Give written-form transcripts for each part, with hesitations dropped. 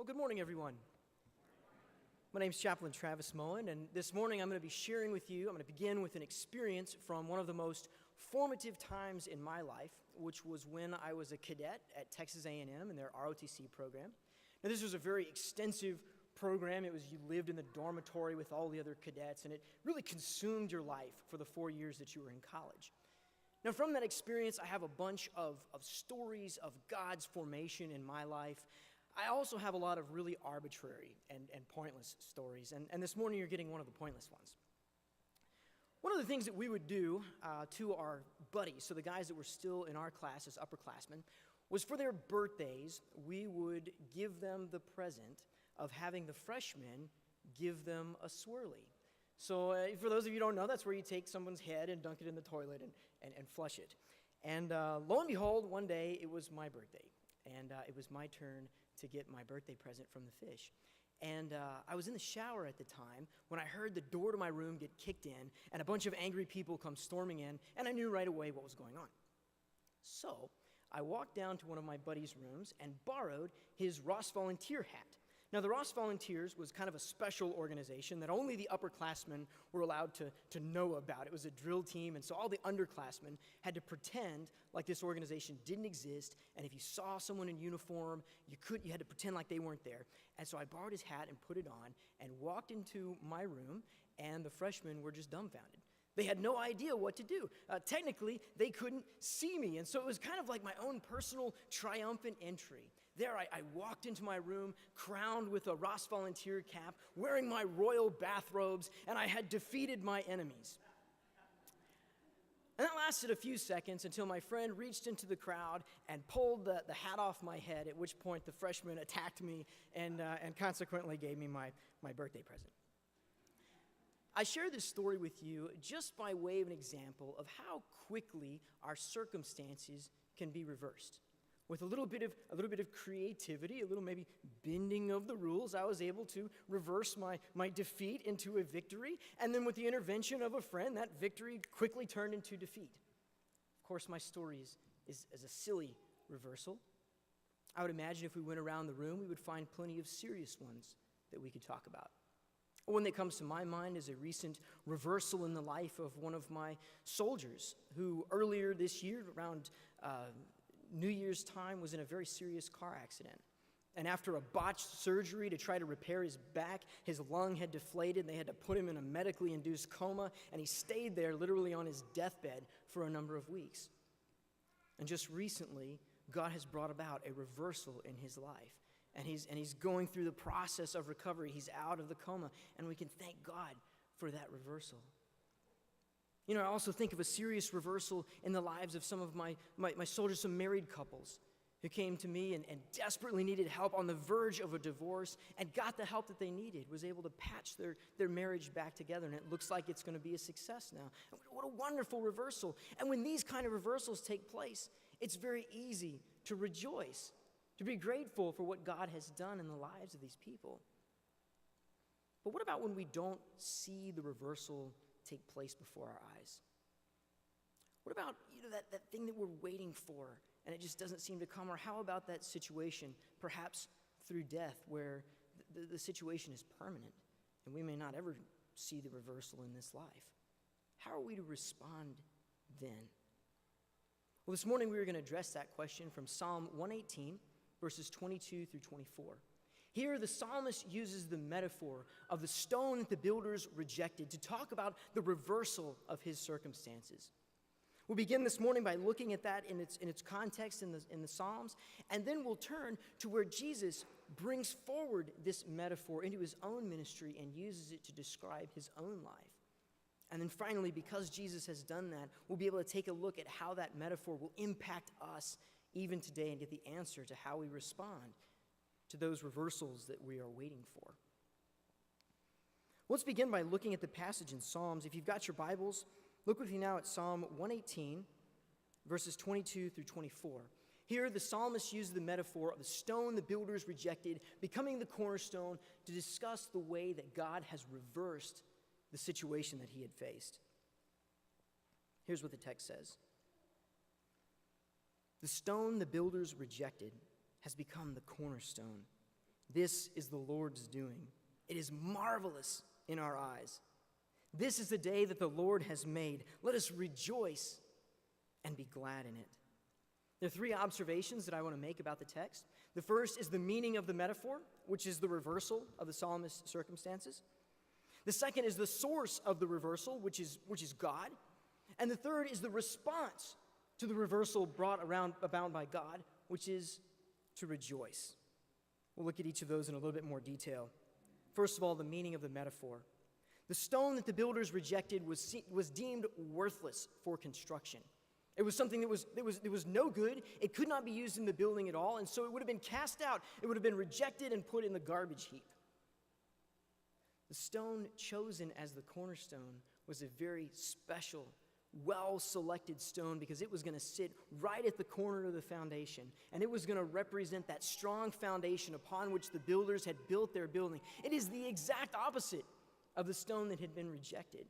Well, good morning, everyone. My name is Chaplain Travis Moen, and this morning I'm going to be sharing with you, I'm going to begin with an experience from one of the most formative times in my life, which was when I was a cadet at Texas A&M in their ROTC program. Now, this was a very extensive program. You lived in the dormitory with all the other cadets, and it really consumed your life for the 4 years that you were in college. Now, from that experience, I have a bunch of stories of God's formation in my life. I also have a lot of really arbitrary and pointless stories, and this morning you're getting one of the pointless ones. One of the things that we would do to our buddies, so the guys that were still in our class as upperclassmen, was for their birthdays, we would give them the present of having the freshmen give them a swirly. So for those of you who don't know, that's where you take someone's head and dunk it in the toilet and flush it. And lo and behold, one day it was my birthday, and it was my turn to get my birthday present from the fish. And I was in the shower at the time when I heard the door to my room get kicked in and a bunch of angry people come storming in, and I knew right away what was going on. So I walked down to one of my buddy's rooms and borrowed his Ross Volunteer hat. Now, the Ross Volunteers was kind of a special organization that only the upperclassmen were allowed to know about. It was a drill team, and so all the underclassmen had to pretend like this organization didn't exist, and if you saw someone in uniform, you had to pretend like they weren't there. And so I borrowed his hat and put it on and walked into my room, and the freshmen were just dumbfounded. They had no idea what to do. Technically, they couldn't see me, and so it was kind of like my own personal triumphant entry. There I walked into my room, crowned with a Ross Volunteer cap, wearing my royal bathrobes, and I had defeated my enemies. And that lasted a few seconds until my friend reached into the crowd and pulled the hat off my head, at which point the freshmen attacked me and consequently gave me my birthday present. I share this story with you just by way of an example of how quickly our circumstances can be reversed. With a little bit of creativity, a little maybe bending of the rules, I was able to reverse my defeat into a victory, and then with the intervention of a friend, that victory quickly turned into defeat. Of course, my story is a silly reversal. I would imagine if we went around the room, we would find plenty of serious ones that we could talk about. One that comes to my mind is a recent reversal in the life of one of my soldiers who earlier this year, around New Year's time, was in a very serious car accident. And after a botched surgery to try to repair his back, his lung had deflated, and they had to put him in a medically induced coma, and he stayed there literally on his deathbed for a number of weeks. And just recently, God has brought about a reversal in his life. And he's going through the process of recovery. He's out of the coma, and we can thank God for that reversal. I also think of a serious reversal in the lives of some of my soldiers, some married couples who came to me and desperately needed help on the verge of a divorce and got the help that they needed, was able to patch their marriage back together, and it looks like it's going to be a success now. What a wonderful reversal. And when these kind of reversals take place, it's very easy to rejoice, to be grateful for what God has done in the lives of these people. But what about when we don't see the reversal take place before our eyes? What about that thing that we're waiting for and it just doesn't seem to come? Or how about that situation, perhaps through death, where the situation is permanent and we may not ever see the reversal in this life? How are we to respond then? Well, this morning we are going to address that question from Psalm 118, verses 22 through 24. Here, the psalmist uses the metaphor of the stone that the builders rejected to talk about the reversal of his circumstances. We'll begin this morning by looking at that in its context in the Psalms, and then we'll turn to where Jesus brings forward this metaphor into his own ministry and uses it to describe his own life. And then finally, because Jesus has done that, we'll be able to take a look at how that metaphor will impact us even today and get the answer to how we respond to those reversals that we are waiting for. Let's begin by looking at the passage in Psalms. If you've got your Bibles, look with me now at Psalm 118, verses 22 through 24. Here, the psalmist used the metaphor of the stone the builders rejected becoming the cornerstone to discuss the way that God has reversed the situation that he had faced. Here's what the text says. The stone the builders rejected has become the cornerstone. This is the Lord's doing. It is marvelous in our eyes. This is the day that the Lord has made. Let us rejoice and be glad in it. There are three observations that I want to make about the text. The first is the meaning of the metaphor, which is the reversal of the psalmist's circumstances. The second is the source of the reversal, which is God. And the third is the response to the reversal brought about by God, which is to rejoice. We'll look at each of those in a little bit more detail. First of all, the meaning of the metaphor. The stone that the builders rejected was deemed worthless for construction. It was something that was no good. It could not be used in the building at all, and so it would have been cast out. It would have been rejected and put in the garbage heap. The stone chosen as the cornerstone was a very special, well-selected stone because it was going to sit right at the corner of the foundation, and it was going to represent that strong foundation upon which the builders had built their building. It is the exact opposite of the stone that had been rejected.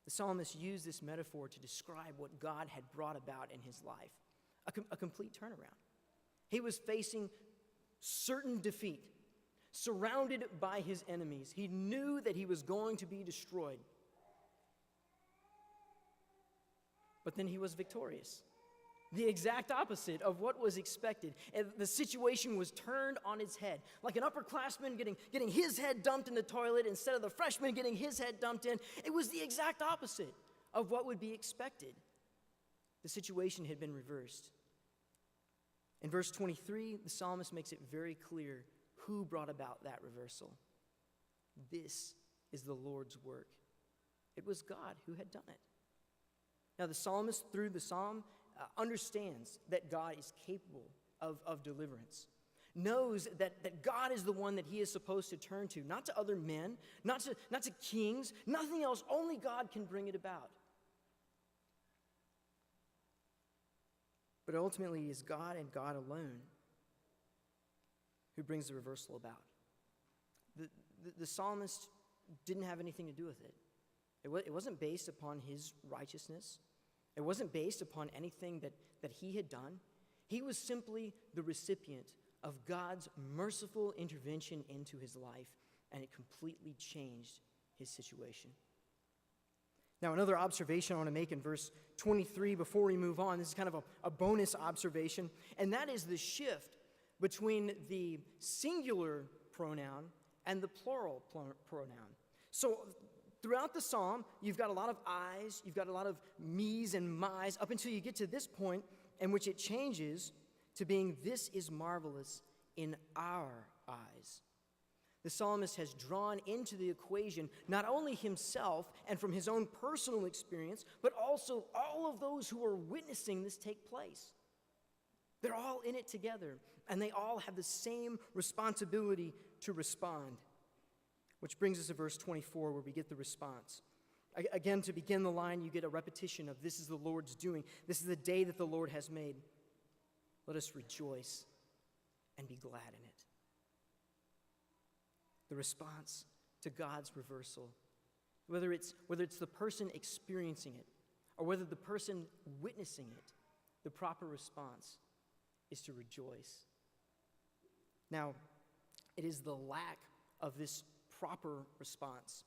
The psalmist used this metaphor to describe what God had brought about in his life, a complete turnaround. He was facing certain defeat, surrounded by his enemies. He knew that he was going to be destroyed. But then he was victorious. The exact opposite of what was expected. And the situation was turned on its head. Like an upperclassman getting his head dumped in the toilet instead of the freshman getting his head dumped in. It was the exact opposite of what would be expected. The situation had been reversed. In verse 23, the psalmist makes it very clear who brought about that reversal. This is the Lord's work. It was God who had done it. Now, the psalmist, through the psalm, understands that God is capable of deliverance, knows that God is the one that he is supposed to turn to, not to other men, not to kings, nothing else. Only God can bring it about. But ultimately, it is God and God alone who brings the reversal about. The psalmist didn't have anything to do with it. It wasn't based upon his righteousness. It wasn't based upon anything that he had done. He was simply the recipient of God's merciful intervention into his life, and it completely changed his situation. Now, another observation I want to make in verse 23 before we move on, this is kind of a bonus observation, and that is the shift between the singular pronoun and the plural pronoun. So, throughout the psalm, you've got a lot of I's, you've got a lot of me's and my's, up until you get to this point in which it changes to being, this is marvelous in our eyes. The psalmist has drawn into the equation not only himself and from his own personal experience, but also all of those who are witnessing this take place. They're all in it together, and they all have the same responsibility to respond. Which brings us to verse 24, where we get the response. Again, to begin the line, you get a repetition of, this is the Lord's doing. This is the day that the Lord has made. Let us rejoice and be glad in it. The response to God's reversal, whether it's the person experiencing it or whether the person witnessing it, the proper response is to rejoice. Now, it is the lack of this proper response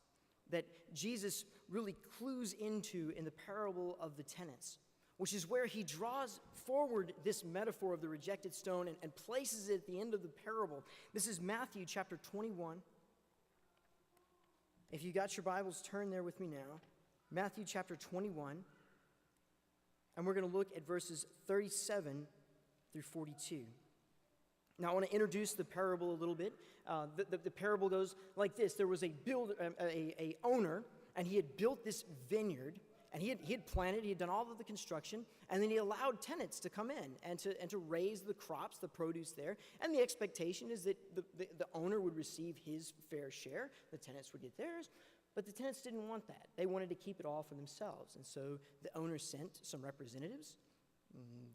that Jesus really clues into in the parable of the tenants, which is where he draws forward this metaphor of the rejected stone and places it at the end of the parable. This is Matthew chapter 21. If you got your Bibles, turn there with me now. Matthew chapter 21. And we're going to look at verses 37 through 42. Now, I want to introduce the parable a little bit. The parable goes like this. There was a owner, and he had built this vineyard, and he had planted, he had done all of the construction, and then he allowed tenants to come in and to raise the crops, the produce there. And the expectation is that the owner would receive his fair share, the tenants would get theirs, but the tenants didn't want that. They wanted to keep it all for themselves. And so the owner sent some representatives.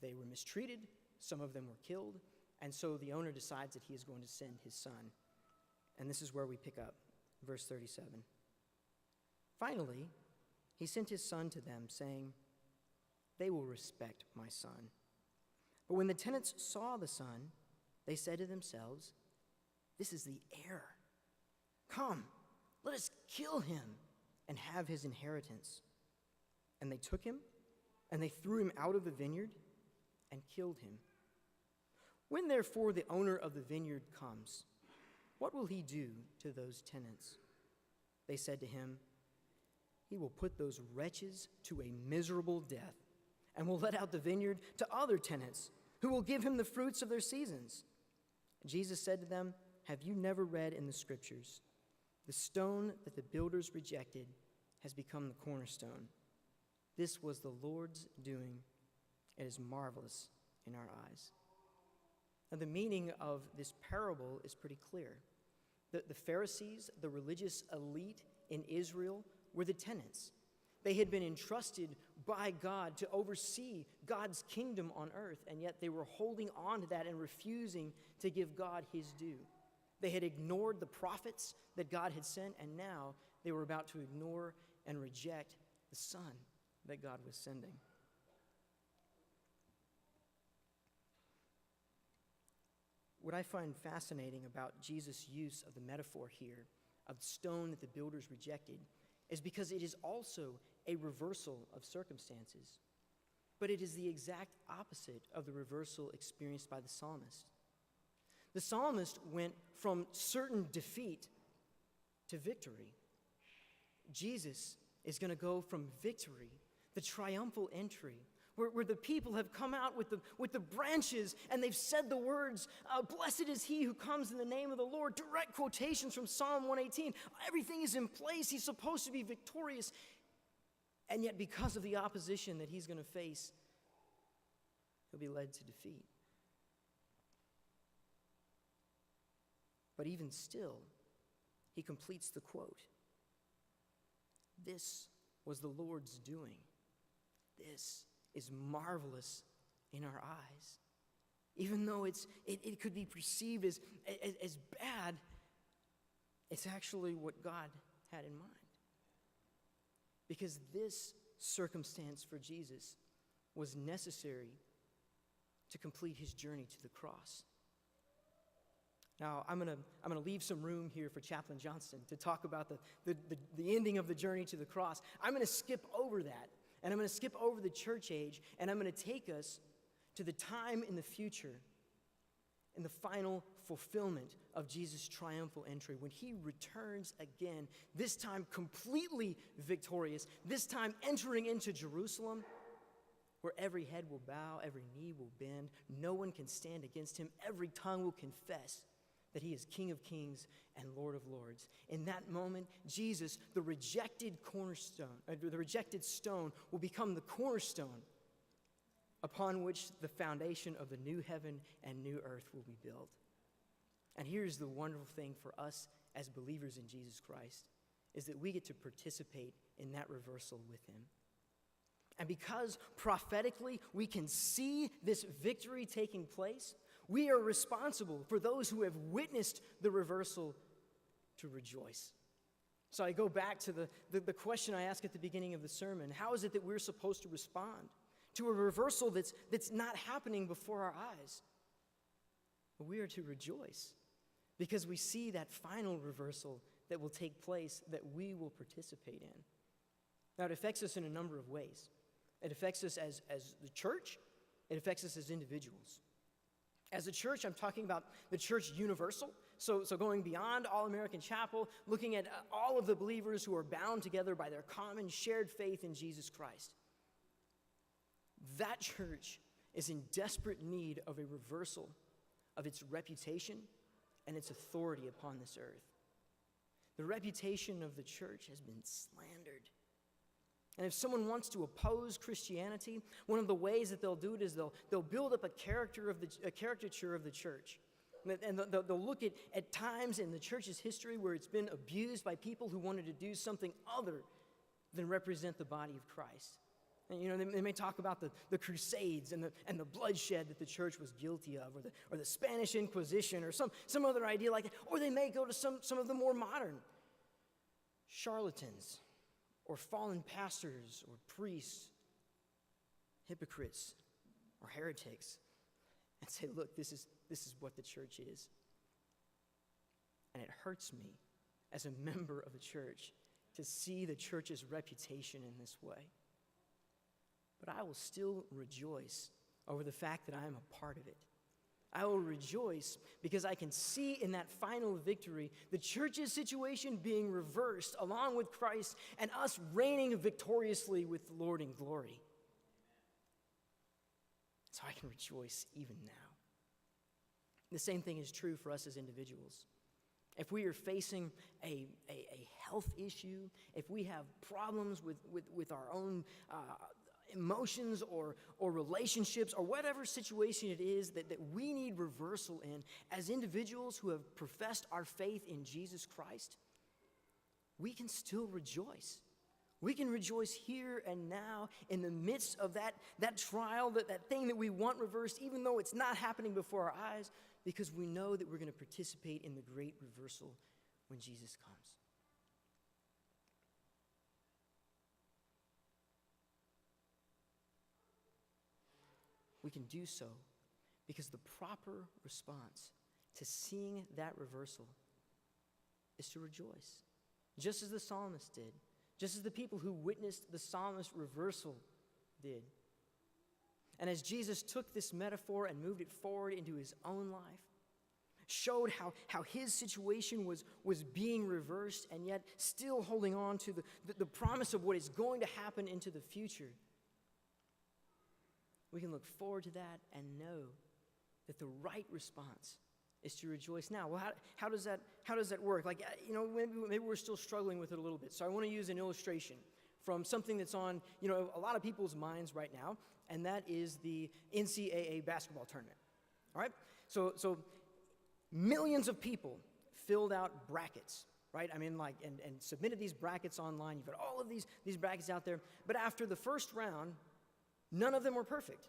They were mistreated. Some of them were killed. And so the owner decides that he is going to send his son. And this is where we pick up, verse 37. Finally, he sent his son to them, saying, "They will respect my son." But when the tenants saw the son, they said to themselves, This is the heir. Come, let us kill him and have his inheritance." And they took him, and they threw him out of the vineyard and killed him. When therefore the owner of the vineyard comes, what will he do to those tenants?" They said to him, "He will put those wretches to a miserable death, and will let out the vineyard to other tenants, who will give him the fruits of their seasons." Jesus said to them, "Have you never read in the Scriptures, 'The stone that the builders rejected has become the cornerstone'? This was the Lord's doing. It is marvelous in our eyes." Now, the meaning of this parable is pretty clear. The Pharisees, the religious elite in Israel, were the tenants. They had been entrusted by God to oversee God's kingdom on earth, and yet they were holding on to that and refusing to give God his due. They had ignored the prophets that God had sent, and now they were about to ignore and reject the Son that God was sending. What I find fascinating about Jesus' use of the metaphor here, of the stone that the builders rejected, is because it is also a reversal of circumstances. But it is the exact opposite of the reversal experienced by the psalmist. The psalmist went from certain defeat to victory. Jesus is going to go from victory, the triumphal entry, where the people have come out with the branches and they've said the words, "Blessed is he who comes in the name of the Lord." Direct quotations from Psalm 118. Everything is in place. He's supposed to be victorious. And yet, because of the opposition that he's going to face, he'll be led to defeat. But even still, he completes the quote. "This was the Lord's doing. This is marvelous in our eyes." Even though it could be perceived as bad, it's actually what God had in mind. Because this circumstance for Jesus was necessary to complete his journey to the cross. Now, I'm gonna leave some room here for Chaplain Johnston to talk about the ending of the journey to the cross. I'm gonna skip over that. And I'm going to skip over the church age, and I'm going to take us to the time in the future, in the final fulfillment of Jesus' triumphal entry, when he returns again, this time completely victorious, this time entering into Jerusalem, where every head will bow, every knee will bend, no one can stand against him, every tongue will confess that he is King of Kings and Lord of Lords. In that moment, Jesus, the rejected cornerstone, the rejected stone, will become the cornerstone upon which the foundation of the new heaven and new earth will be built. And here's the wonderful thing for us as believers in Jesus Christ, is that we get to participate in that reversal with him. And because prophetically we can see this victory taking place, we are responsible for those who have witnessed the reversal to rejoice. So I go back to the question I asked at the beginning of the sermon. How is it that we're supposed to respond to a reversal that's not happening before our eyes? Well, we are to rejoice because we see that final reversal that will take place that we will participate in. Now, it affects us in a number of ways. It affects us as the church. It affects us as individuals. As a church, I'm talking about the church universal. So going beyond AllAmerican Chapel, looking at all of the believers who are bound together by their common shared faith in Jesus Christ. That church is in desperate need of a reversal of its reputation and its authority upon this earth. The reputation of the church has been slandered. And if someone wants to oppose Christianity, one of the ways that they'll do it is they'll build up a caricature of the church. And they'll look at times in the church's history where it's been abused by people who wanted to do something other than represent the body of Christ. And they may talk about the Crusades and the bloodshed that the church was guilty of, or the Spanish Inquisition, or some other idea like that. Or they may go to some of the more modern charlatans, or fallen pastors, or priests, hypocrites, or heretics, and say, look, this is what the church is. And it hurts me as a member of a church to see the church's reputation in this way. But I will still rejoice over the fact that I am a part of it. I will rejoice because I can see in that final victory the church's situation being reversed along with Christ and us reigning victoriously with the Lord in glory. So I can rejoice even now. The same thing is true for us as individuals. If we are facing a health issue, if we have problems with our own emotions or relationships or whatever situation it is that we need reversal in, as individuals who have professed our faith in Jesus Christ, we can still rejoice. We can rejoice here and now in the midst of that trial, that thing that we want reversed, even though it's not happening before our eyes, because we know that we're going to participate in the great reversal when Jesus comes. We can do so because the proper response to seeing that reversal is to rejoice, just as the psalmist did, just as the people who witnessed the psalmist's reversal did. And as Jesus took this metaphor and moved it forward into his own life, showed how his situation was being reversed and yet still holding on to the promise of what is going to happen into the future, we can look forward to that and know that the right response is to rejoice now. Well, how does that work? Like, maybe we're still struggling with it a little bit. So I want to use an illustration from something that's on, a lot of people's minds right now, and that is the NCAA basketball tournament. All right? So millions of people filled out brackets, right? And submitted these brackets online. You've got all of these brackets out there. But after the first round, none of them were perfect.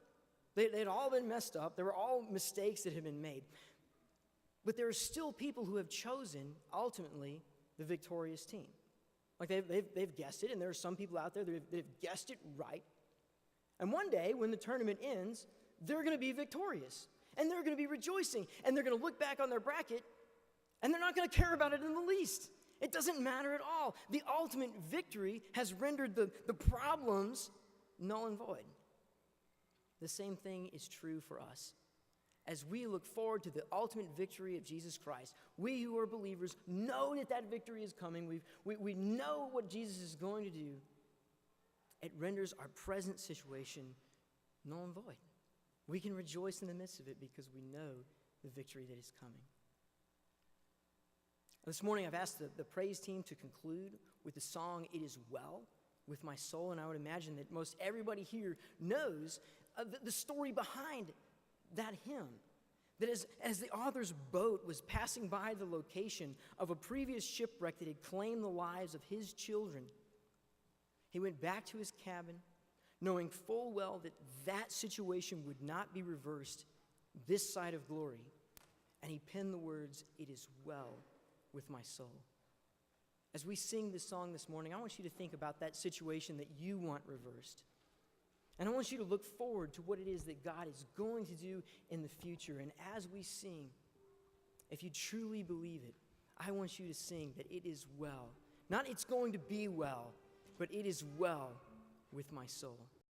They'd all been messed up. There were all mistakes that had been made. But there are still people who have chosen, ultimately, the victorious team. Like they've guessed it, and there are some people out there that have guessed it right. And one day, when the tournament ends, they're going to be victorious. And they're going to be rejoicing. And they're going to look back on their bracket, and they're not going to care about it in the least. It doesn't matter at all. The ultimate victory has rendered the problems null and void. The same thing is true for us. As we look forward to the ultimate victory of Jesus Christ, we who are believers know that victory is coming. We know what Jesus is going to do. It renders our present situation null and void. We can rejoice in the midst of it because we know the victory that is coming. This morning I've asked the praise team to conclude with the song, "It Is Well With My Soul," and I would imagine that most everybody here knows the story behind that hymn. That as the author's boat was passing by the location of a previous shipwreck that had claimed the lives of his children, he went back to his cabin, knowing full well that that situation would not be reversed this side of glory, and he penned the words, "It is well with my soul." As we sing this song this morning, I want you to think about that situation that you want reversed. And I want you to look forward to what it is that God is going to do in the future. And as we sing, if you truly believe it, I want you to sing that it is well. Not it's going to be well, but it is well with my soul.